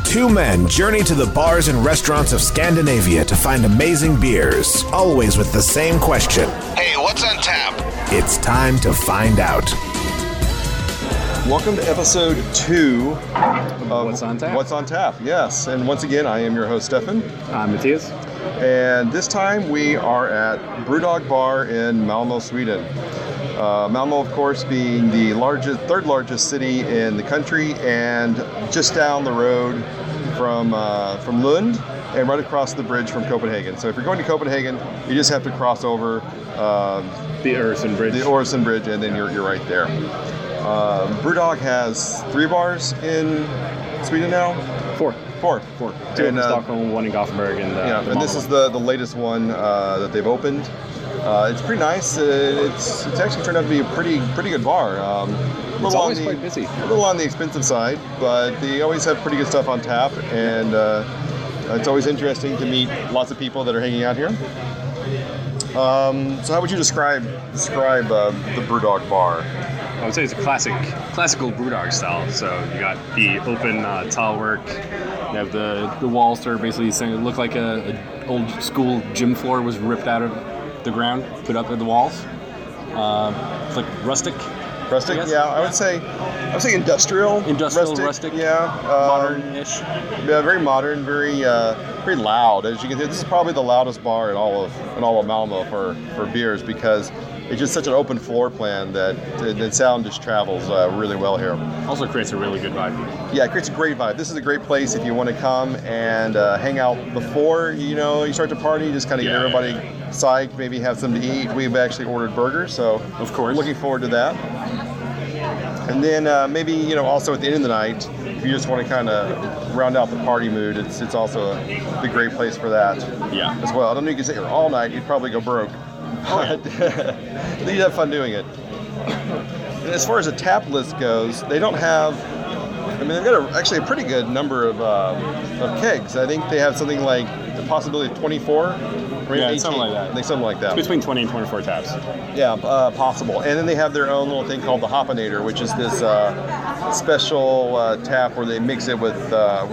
Two men journey to the bars and restaurants of Scandinavia to find amazing beers, always with the same question. Hey, what's on tap? It's time to find out. Welcome to episode 2 of What's on Tap. What's on Tap, yes. And once again, I am your host, Stefan. I'm Matthias. And this time we are at Brewdog Bar in Malmö, Sweden. Malmö, of course, being the third largest city in the country, and just down the road from Lund, and right across the bridge from Copenhagen. So if you're going to Copenhagen, you just have to cross over The Øresund Bridge. the Øresund Bridge, and then you're right there. Brewdog has 3 bars in Sweden now. Four. 2 in And, Stockholm, 1 in Gothenburg, and and this is the latest one that they've opened. It's pretty nice. It's actually turned out to be a pretty good bar. It's always quite busy. A little on the expensive side, but they always have pretty good stuff on tap, and it's always interesting to meet lots of people that are hanging out here. So how would you describe the Brewdog bar? I would say it's a classical Brewdog style. So you got the open tile work. You have the walls that are basically saying it look like a old school gym floor was ripped out of the ground, put up at the walls. It's like rustic. Rustic, yeah. I would say industrial. Rustic. Yeah. Modern-ish. Yeah, very modern, very loud. As you can hear, this is probably the loudest bar in all of Malmö for beers, because it's just such an open floor plan that the sound just travels really well here. Also creates a really good vibe. Yeah, it creates a great vibe. This is a great place if you want to come and hang out before you start to party. Just kind of get everybody psyched, maybe have something to eat. We've actually ordered burgers, so of course, looking forward to that. And then maybe also at the end of the night, if you just want to kind of round out the party mood, it's also a great place for that. Yeah. As well. I don't know if you can sit here all night. You'd probably go broke. But you'd have fun doing it. And as far as the tap list goes, they don't have. They've got actually a pretty good number of kegs. I think they have something like the possibility of 24. Yeah, something like that. I think something like that. It's between 20 and 24 taps. Yeah, possible. And then they have their own little thing called the Hoppinator, which is this special tap where they mix it with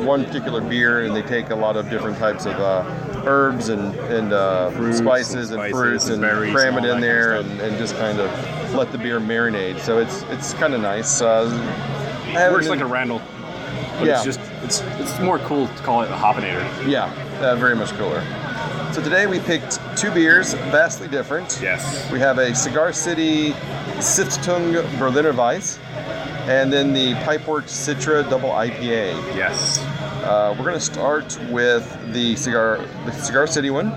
one particular beer, and they take a lot of different types of herbs and spices and fruits and cram it in there and just kind of let the beer marinate. So it's kind of nice. It works like a Randall, but it's more cool to call it a Hoppinator. Yeah, very much cooler. So today we picked 2 beers, vastly different. Yes. We have a Cigar City Stiftung Berliner Weiss, and then the Pipeworks Citra Double IPA. Yes. We're going to start with the Cigar City one,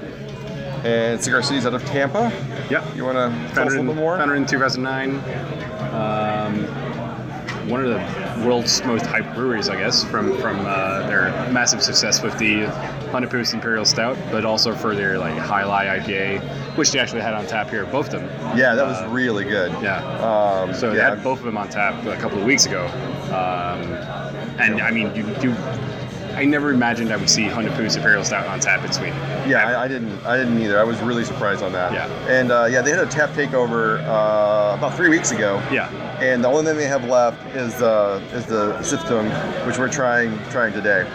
and Cigar City's out of Tampa. Yeah. You want to tell us a little bit more? Founded in 2009. One of the world's most hyped breweries, I guess, from their massive success with the Hundepoos Imperial Stout, but also for their High Lie IPA, which they actually had on tap here, both of them. Yeah, that was really good. Yeah. So they had both of them on tap a couple of weeks ago, and I mean, I never imagined I would see Hundepoos Imperial Stout on tap in Sweden. Yeah, I didn't either. I was really surprised on that. Yeah. And they had a tap takeover about 3 weeks ago. Yeah. And the only thing they have left is the Stiftung, which we're trying today.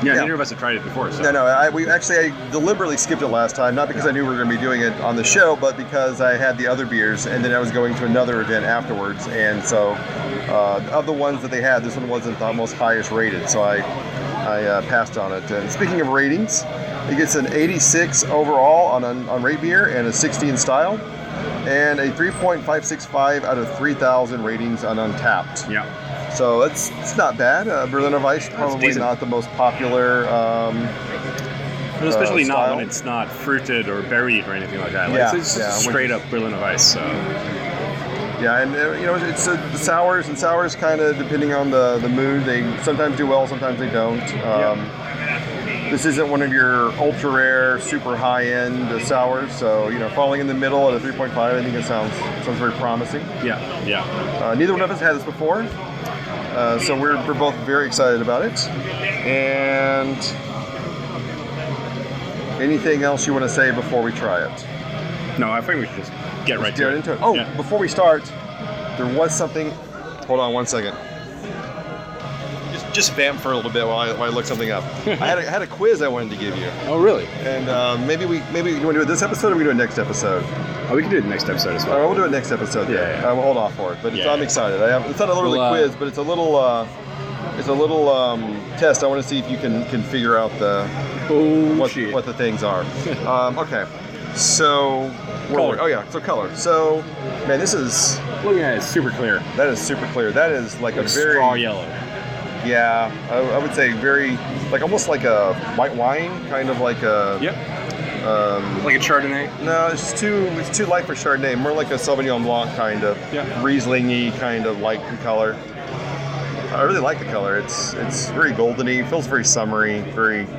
Neither of us have tried it before. So. No. I deliberately skipped it last time, not because I knew we were going to be doing it on the show, but because I had the other beers, and then I was going to another event afterwards. And so, of the ones that they had, this one wasn't the most highest rated, so I passed on it. And speaking of ratings, it gets an 86 overall on Rate Beer and a 60 in Style, and a 3.565 out of 3,000 ratings on Untapped. Yeah. So it's not bad. Berliner Weiss probably not the most popular. But especially not when it's not fruited or berried or anything like that. It's just straight up Berliner Weiss. So. Yeah, and it's the sours kind of depending on the mood. They sometimes do well, sometimes they don't. This isn't one of your ultra rare, super high end sours. So falling in the middle at a 3.5, I think it sounds very promising. Yeah. Neither one of us had this before. So we're both very excited about it. And anything else you want to say before we try it? No, I think we should just get right into it. Oh, before we start, there was something. Hold on one second. just vamp for a little bit while I look something up. I had a quiz I wanted to give you. Oh, really? And maybe you want to do it this episode, or we do it next episode? Oh, we can do it next episode as well. All right, we'll do it next episode. Then. Yeah. We'll hold off for it. But I'm excited. It's not a literally quiz, but it's a little test. I want to see if you can figure out what the things are. Okay. So color. So color. So, man, this is. Look at it, it's super clear. That is super clear. That is like a very straw yellow. Yeah, I would say very almost like a white wine, kind of like a. Yep. Like a Chardonnay. No, it's too light for Chardonnay. More like a Sauvignon Blanc kind of. Yeah. Riesling-y kind of light in color. I really like the color. It's very goldeny. Feels very summery.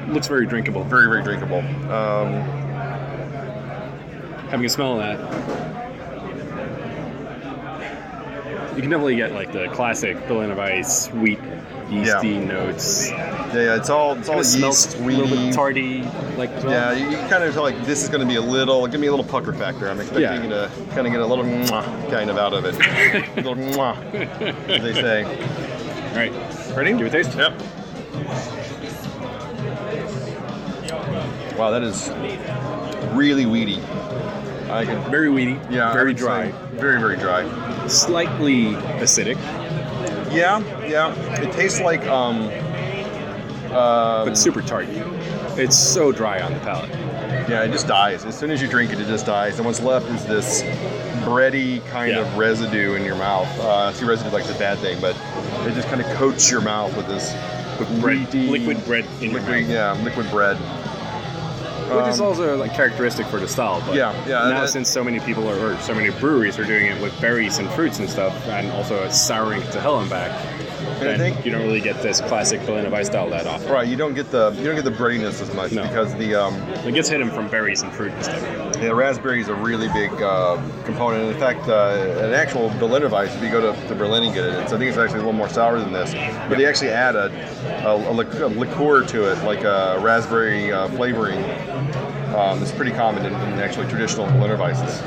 Looks very drinkable. Very, very drinkable. Having a smell of that, you can definitely get like the classic Berliner Weiss sweet, yeasty notes. Yeah, it's all yeast, weedy, a little bit tardy, like. Yeah, you kind of feel like this is going to be give me a little pucker factor. I'm expecting you to kind of get a little mwah kind of out of it. A little mwah, as they say. All right, ready? Give it a taste. Yep. Wow, that is really weedy. Very weedy. Yeah. Very dry. Very, very dry. Slightly acidic. Yeah. It tastes like but super tart. It's so dry on the palate. Yeah, it just dies. As soon as you drink it, it just dies. And what's left is this bready kind of residue in your mouth. See, residue like it's a bad thing, but it just kind of coats your mouth with this liquid bread in your mouth. Yeah, liquid bread. Which is also like characteristic for the style. But now, since so many people or so many breweries are doing it with berries and fruits and stuff, and also souring to hell and back, then you don't really get this classic Berliner Weiss style that often. Right, you don't get the breadiness as much because it gets hidden from berries and fruit and stuff. Yeah, raspberry is a really big component. In fact, an actual Berliner Weiss, if you go to Berlin and get it, I think it's actually a little more sour than this. But they actually add a liqueur to it, like a raspberry flavoring. It's pretty common in actually traditional Berliner Weisses.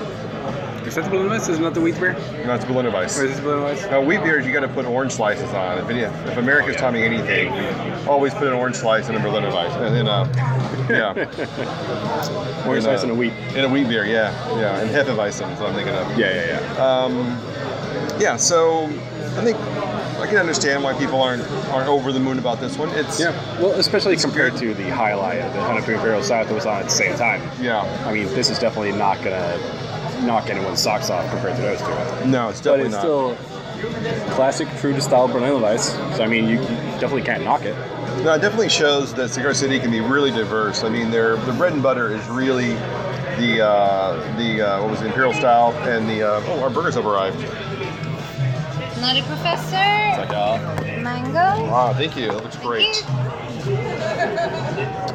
Is that the Berliner Weiss? Is it not the wheat beer? No, it's Berliner Weiss. Or is this Berliner Weiss? Wheat beers, you got to put orange slices on. If America's taught me anything, always put an orange slice in a Berliner Weiss. Orange slice in a wheat. In a wheat beer, yeah. And Hefeweizen is what I'm thinking of. Yeah. So I think I can understand why people aren't over the moon about this one. Well, especially compared to the highlight of the Honeypot Imperial Stout that was on at the same time. Yeah. I mean, this is definitely not gonna knock anyone's socks off compared to those two. No, it's definitely not. But it's still classic, true to style Berliner Weiss. So I mean, you definitely can't knock it. No, it definitely shows that Cigar City can be really diverse. I mean, their bread and butter is really the Imperial Style and our burgers have arrived. Nutty Professor. Mango. Wow, thank you. It looks great.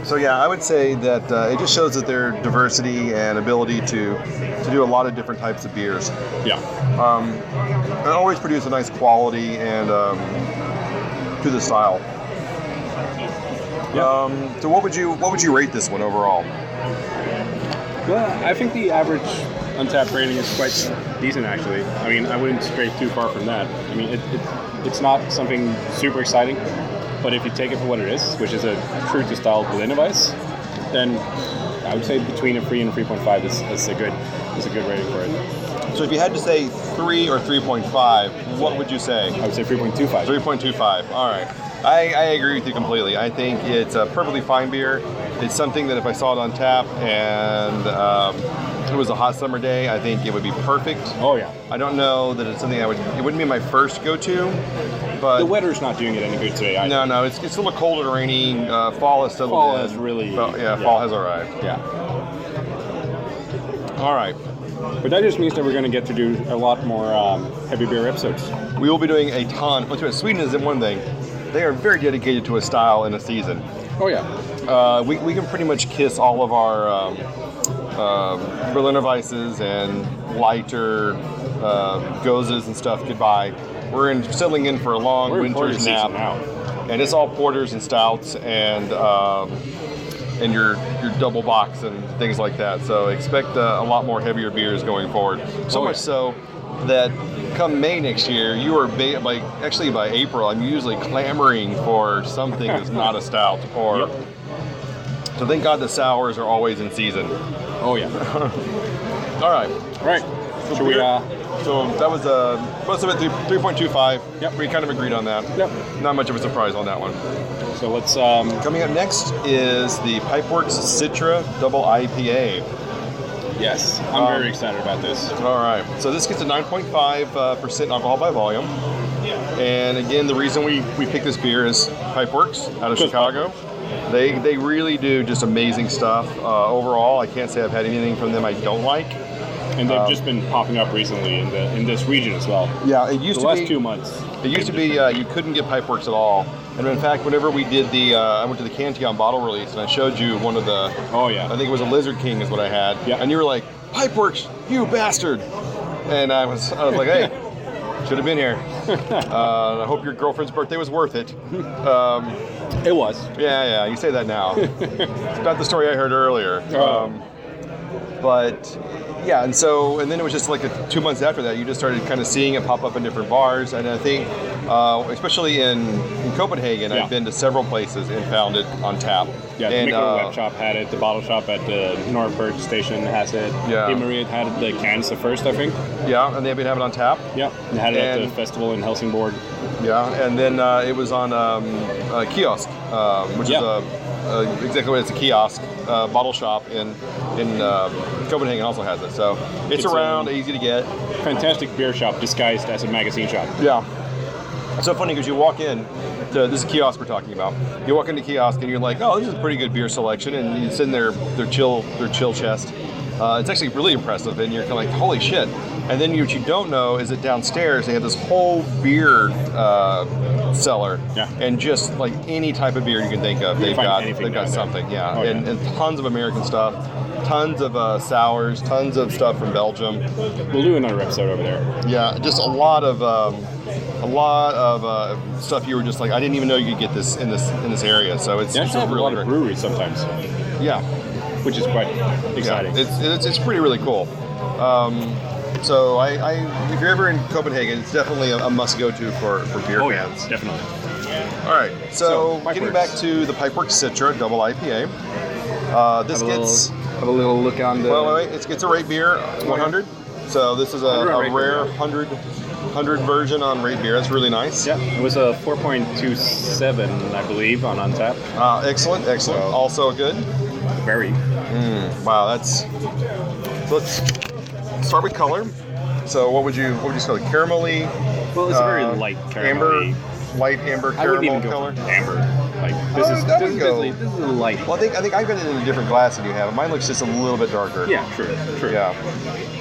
So I would say that it just shows that their diversity and ability to do a lot of different types of beers. Yeah. They always produce a nice quality and to the style. Yeah. So what would you rate this one overall? Well, I think the average Untapped rating is quite decent, actually. I mean, I wouldn't stray too far from that. I mean, it's not something super exciting, but if you take it for what it is, which is a true to style Berliner Weiss, then I would say between a 3 and a 3.5 is a good rating for it. So if you had to say 3 or 3.5, what would you say? I would say 3.25. 3.25. All right. I agree with you completely. I think it's a perfectly fine beer. It's something that if I saw it on tap and it was a hot summer day, I think it would be perfect. Oh yeah. I don't know that it's something it wouldn't be my first go-to, but the weather's not doing it any good today either. No, it's a little cold and rainy. Fall has settled in. Fall has really. Fall has arrived. Yeah. All right. But that just means that we're going to get to do a lot more heavy beer episodes. We will be doing a ton. Sweden is one thing. They are very dedicated to a style and a season. Oh yeah. We can pretty much kiss all of our Berliner Weisses and lighter Gozes and stuff goodbye. We're settling in for a long winter's nap now, and it's all porters and stouts and your double box and things like that. So expect a lot more heavier beers going forward. So much so that come May next year, you are actually by April, I'm usually clamoring for something that's not a stout. Or so thank God the sours are always in season. Oh yeah. All right. Should we? So that was most of it 3.25. Yep. We kind of agreed on that. Yep. Not much of a surprise on that one. So let's. Coming up next is the Pipeworks Citra Double IPA. Yes, I'm very excited about this. All right. So this gets a 9.5% alcohol by volume. And again, the reason we picked this beer is Pipeworks out of Chicago. They really do just amazing stuff. Overall, I can't say I've had anything from them I don't like. And they've just been popping up recently in this region as well. Yeah, it used the to last be 2 months. It used to be you couldn't get Pipeworks at all. And in fact, whenever we did I went to the Cantillon bottle release and I showed you one of the. Oh yeah. I think it was a Lizard King is what I had. Yeah. And you were like, Pipeworks, you bastard. And I was like, hey, should have been here. I hope your girlfriend's birthday was worth it. It was. Yeah, you say that now. It's not the story I heard earlier. But yeah, and then it was just like 2 months after that, you just started kind of seeing it pop up in different bars. And I think, especially in Copenhagen, I've been to several places and found it on tap. Yeah, the Mikko web shop had it. The bottle shop at the Nordberg station has it. Yeah. Emery had the cans the first, I think. Yeah, and they've been having it on tap. Yeah, they had it at the festival in Helsingborg. Yeah, and then it was on a kiosk, which is exactly what it's a kiosk bottle shop in Copenhagen also has it. So it's around, easy to get. Fantastic beer shop disguised as a magazine shop. Yeah. It's so funny because you walk in, this is a kiosk we're talking about. You walk into kiosk and you're like, oh, this is a pretty good beer selection, and you sit in their chill chest. It's actually really impressive, and you're kind of like, holy shit. And then what you don't know is that downstairs they have this whole beer cellar, and just like any type of beer you can think of, they've got something, and tons of American stuff, tons of sours, tons of stuff from Belgium. We'll do another episode over there. Yeah, just a lot of stuff you were just like, I didn't even know you could get this in this area. So it's actually have really a lot of breweries sometimes. Yeah, which is quite exciting. Yeah, it's pretty really cool. So if you're ever in Copenhagen, it's definitely a must-go-to for beer fans. Yeah, definitely. All right, so getting back to the Pipeworks Citra Double IPA. This have a little look on the. Well, it's a rate beer 100. So this is a rare 100 version on rate beer. That's really nice. Yeah, it was a 4.27, I believe, on Untappd. Excellent. So, also good. Very. Wow, so let's start with color. So what would you call it? Caramelly? Well, it's a very light caramelly. Light amber caramel I wouldn't even color. Go for amber. Like this is a light. Well, I think I've got it in a different glass than you have. Mine looks just a little bit darker. Yeah, true. Yeah.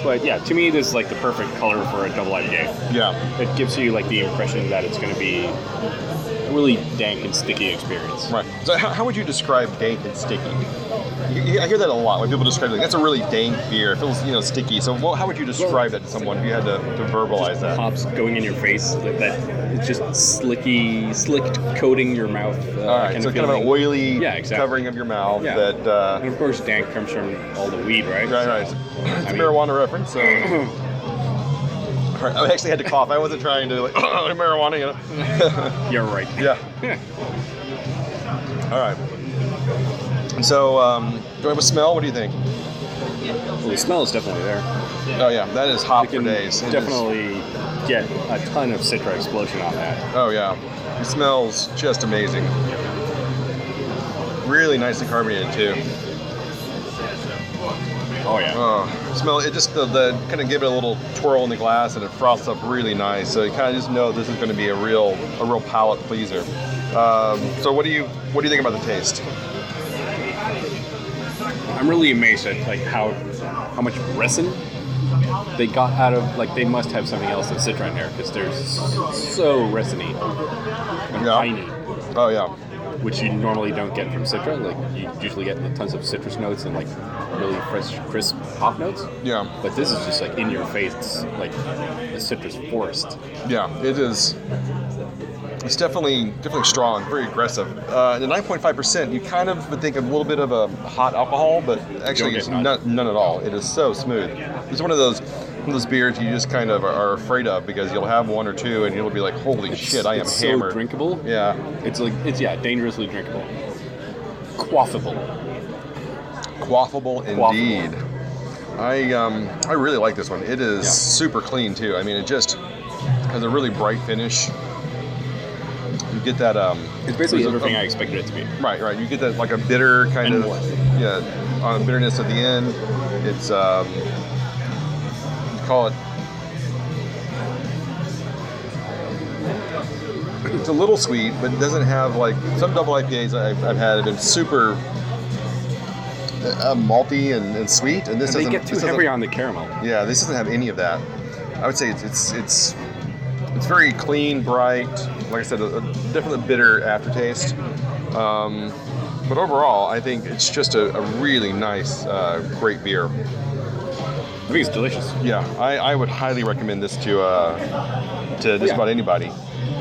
But yeah, to me, this is like the perfect color for a double IPA. Yeah. It gives you like the impression that it's going to be a really dank and sticky experience. Right. So how would you describe dank and sticky? I hear that a lot when people describe it. Like, that's a really dank beer. It feels, sticky. So how would you describe that to someone if you had to verbalize that? Hops going in your face. That it's just slick coating your mouth. All right. So kind of an oily covering of your mouth. Yeah. That. And of course, dank comes from all the weed, right? Right. It's a marijuana reference. So. I actually had to cough. I wasn't trying to marijuana. You're right. Yeah. All right. So, do I have a smell? What do you think? Well, the smell is definitely there. Oh yeah, that is hop for days. Definitely get a ton of Citra explosion on that. Oh yeah, it smells just amazing. Really nicely carbonated too. Oh yeah. Smell it. Just the kind of give it a little twirl in the glass, and it froths up really nice. So you kind of just know this is going to be a real palate pleaser. So what do you think about the taste? I'm really amazed at how much resin they got out of, they must have something else than Citra in there, because they're so resiny and tiny. Oh yeah. Which you normally don't get from Citra. You usually get tons of citrus notes and really fresh, crisp hop notes. Yeah. But this is just in your face, like a citrus forest. Yeah, it is. It's definitely strong, very aggressive. The 9.5%, you kind of would think a little bit of a hot alcohol, but actually it's none at all. It is so smooth. It's one of those those beers you just kind of are afraid of because you'll have one or two and you'll be like, holy shit, I am it's hammered. So drinkable. Yeah. It's dangerously drinkable. Quaffable indeed. I really like this one. It is super clean too. I mean, it just has a really bright finish. You get that it's basically everything I expected it to be. Right. You get that like a bitter kind of bitterness at the end. It's you call it. It's a little sweet, but it doesn't have like some double IPAs I've had have been super malty and sweet, and this doesn't. They get too heavy on the caramel. Yeah, this doesn't have any of that. I would say it's very clean, bright. Like I said, definitely bitter aftertaste. But overall, I think it's just a really nice, great beer. I think it's delicious. Yeah, I would highly recommend this to just about anybody.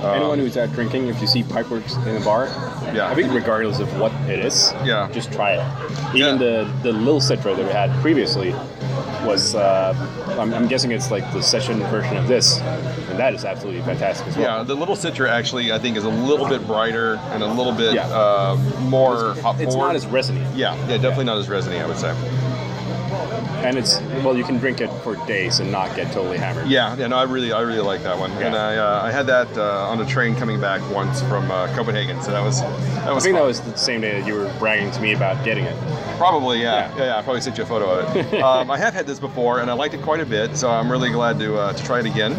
Anyone who's out drinking, if you see Pipeworks in a bar, I think regardless of what it is, just try it. Even the Lil Citra that we had previously was, I'm guessing it's like the session version of this, and that is absolutely fantastic as well. Yeah, the Little Citra actually, I think, is a little bit brighter and a little bit more hop forward. It's not as resiny. Yeah, definitely not as resiny, I would say. And you can drink it for days and not get totally hammered. Yeah, no, I really like that one. Yeah. And I had that on a train coming back once from Copenhagen, so that was I think that was the same day that you were bragging to me about getting it. Probably, yeah. I probably sent you a photo of it. I have had this before, and I liked it quite a bit, so I'm really glad to try it again.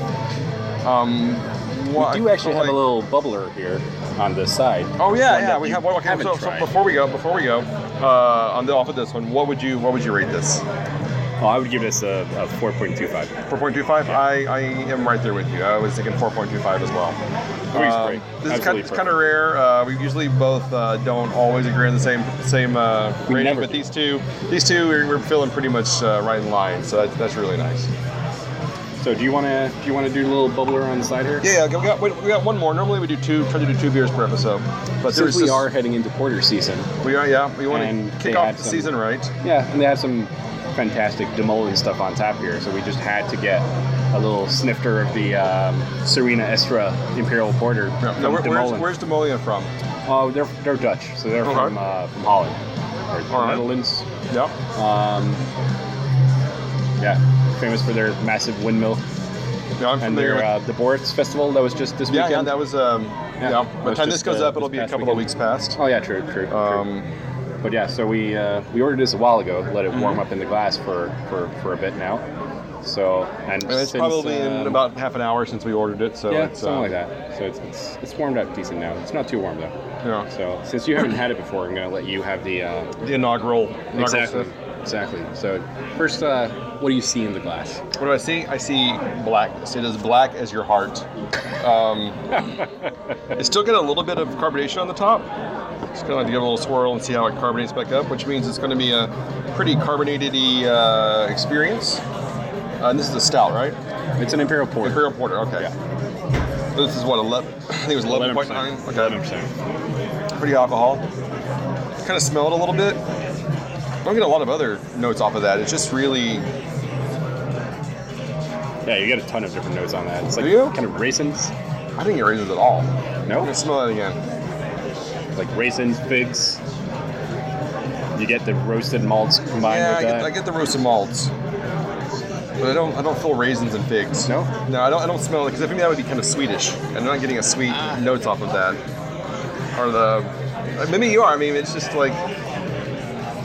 We do actually have a little bubbler here on the side. Oh yeah. We have one. Okay, so before we go, off of this one, what would you rate this? Oh, I would give this a 4.25. 4.25? Yeah. I am right there with you. I was thinking 4.25 as well. Great. This is kind of rare. We usually both don't always agree on the same rating, but these two we're feeling pretty much right in line. So that's really nice. So do you want to do a little bubbler on the side here? Yeah, we got one more. Normally we try to do 2 beers per episode, but since we are heading into porter season, we are. Yeah, we want to kick off the season right. Yeah, and they have some fantastic DeMolin stuff on tap here, so we just had to get a little snifter of the Serena Estra Imperial Porter. Now, where's DeMolin from? Oh, they're Dutch, so they're from Holland or the Netherlands. Yep. Famous for their massive windmill. Yeah, I'm familiar with the Boris Festival that was just this weekend. Yeah, that was. By the time this goes up, it'll be a couple of weeks past. Oh yeah, true. But yeah, so we ordered this a while ago. Let it warm up in the glass for a bit now. So and it's probably in about half an hour since we ordered it. So it's something like that. So it's warmed up decent now. It's not too warm though. Yeah. So since you haven't had it before, I'm going to let you have the inaugural. Exactly. So first, what do you see in the glass? What do I see? I see blackness. It is black as your heart. It's still got a little bit of carbonation on the top. Just going to give it a little swirl and see how it carbonates back up, which means it's going to be a pretty carbonated-y experience. And this is a stout, right? It's an Imperial Porter. Imperial Porter, okay. Yeah. This is what, 11? I think it was 11.9? Okay. 11%. Pretty alcohol. Kind of smell it a little bit. I don't get a lot of other notes off of that. It's just really... Yeah, you get a ton of different notes on that. It's like kind of raisins. I didn't get raisins at all. No? I'm going to smell that again. Like raisins, figs. You get the roasted malts combined with that. I get the roasted malts. But I don't feel raisins and figs. No? No, I don't smell it, because I think that would be kind of Swedish. And I'm not getting a sweet notes off of that. Or maybe you are. I mean, it's just like...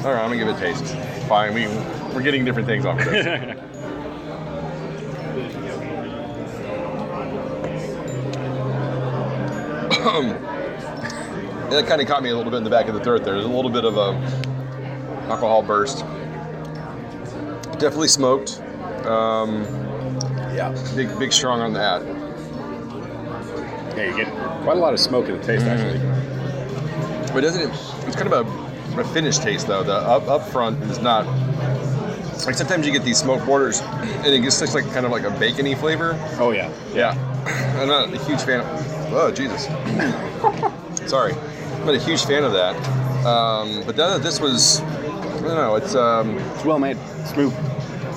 All right, I'm going to give it a taste. It's fine. We're getting different things off of this. That kind of caught me a little bit in the back of the throat there. There's a little bit of a alcohol burst. Definitely smoked. Big strong on that. Yeah, you get quite a lot of smoke in the taste, actually. But it's kind of a finished taste, though. The up front is not... Like, sometimes you get these smoked porters, and it gets like kind of like a bacony flavor. Oh, yeah. I'm not a huge fan of... Oh, Jesus. Sorry. I'm not a huge fan of that. But this was... I don't know, it's well made. Smooth.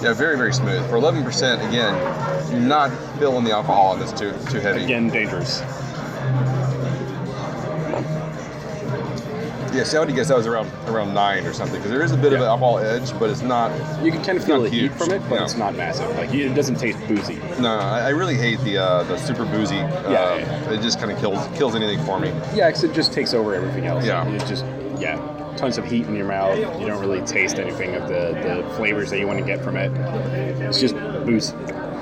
Yeah, very, very smooth. For 11%, again, not feeling the alcohol on this too heavy. Again, dangerous. Yeah, so I would guess that was around 9 or something, because there is a bit of an alcohol edge, but it's not. You can kind of feel the huge. heat from it, but it's not massive. Like it doesn't taste boozy. No, I really hate the super boozy. It just kind of kills anything for me. Yeah, because it just takes over everything else. Yeah. It's just tons of heat in your mouth. You don't really taste anything of the flavors that you want to get from it. It's just booze.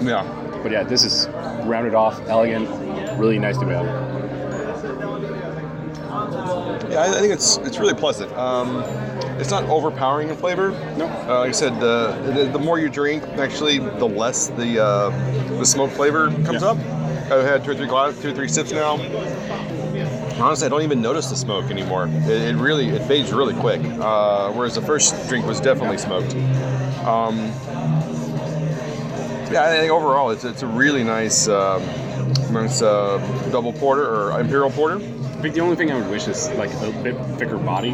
Yeah. But yeah, this is rounded off, elegant, really nice to have. Yeah, I think it's really pleasant. It's not overpowering in flavor. No. Like I said, the more you drink, actually, the less the smoke flavor comes up. I've had 2 or 3 sips now. Honestly, I don't even notice the smoke anymore. It fades really quick. Whereas the first drink was definitely smoked. I think overall it's a really nice double porter or imperial porter. I think the only thing I would wish is like a bit thicker body,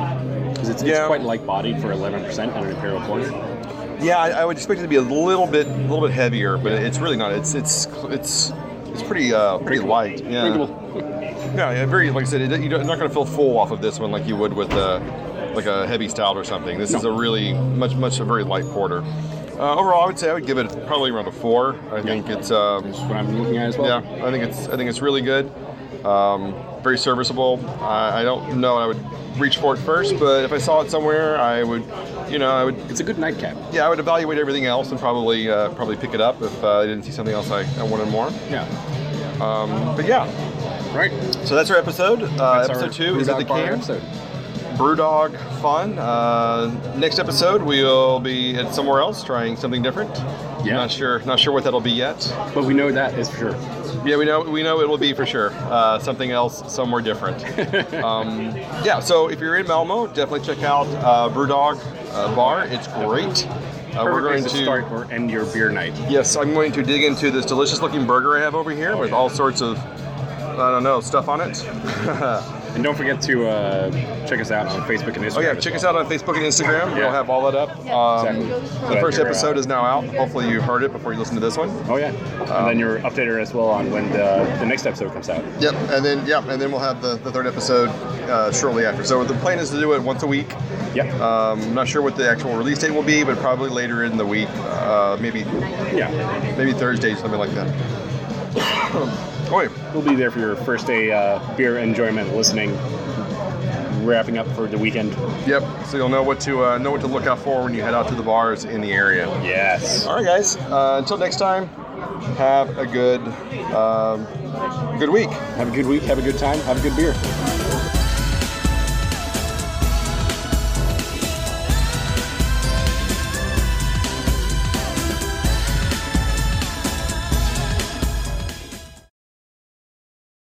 because it's quite light bodied for 11% on an imperial porter. Yeah, I would expect it to be a little bit heavier, but it's really not. It's pretty light. Yeah. Drinkable. Yeah, very. Like I said, you're not going to feel full off of this one like you would with like a heavy stout or something. This is a really a very light porter. Overall, I would say I would give it probably around a 4. I think it's. That's what I'm looking at as well. Yeah, I think it's really good. Very serviceable. I don't know I would reach for it first, but if I saw it somewhere, I would. It's a good nightcap. Yeah, I would evaluate everything else and probably pick it up if I didn't see something else I wanted more. Yeah. But yeah. Right. So that's our episode. Episode 2 is at the Brewdog can. episode. Brewdog fun. Next episode we'll be at somewhere else trying something different. Yeah. Not sure what that'll be yet. But we know that is for sure. Yeah, we know it will be for sure. Something else, somewhere different. So if you're in Malmö, definitely check out Brewdog Bar. It's great. We're going to start or end your beer night. Yes, I'm going to dig into this delicious looking burger I have over here with all sorts of, stuff on it. And don't forget to check us out on Facebook and Instagram. Oh yeah, check us out on Facebook and Instagram. We'll have all that up. Exactly. The first episode is now out. Hopefully you heard it before you listen to this one. Oh yeah. And then you're updated as well on when the next episode comes out. Yep. And then we'll have the third episode shortly after. So the plan is to do it once a week. Yep. I'm not sure what the actual release date will be, but probably later in the week. Maybe Thursday, something like that. We'll be there for your first day beer enjoyment, listening, wrapping up for the weekend. Yep. So you'll know what to look out for when you head out to the bars in the area. Yes. All right, guys. Until next time, have a good week. Have a good week. Have a good time. Have a good beer.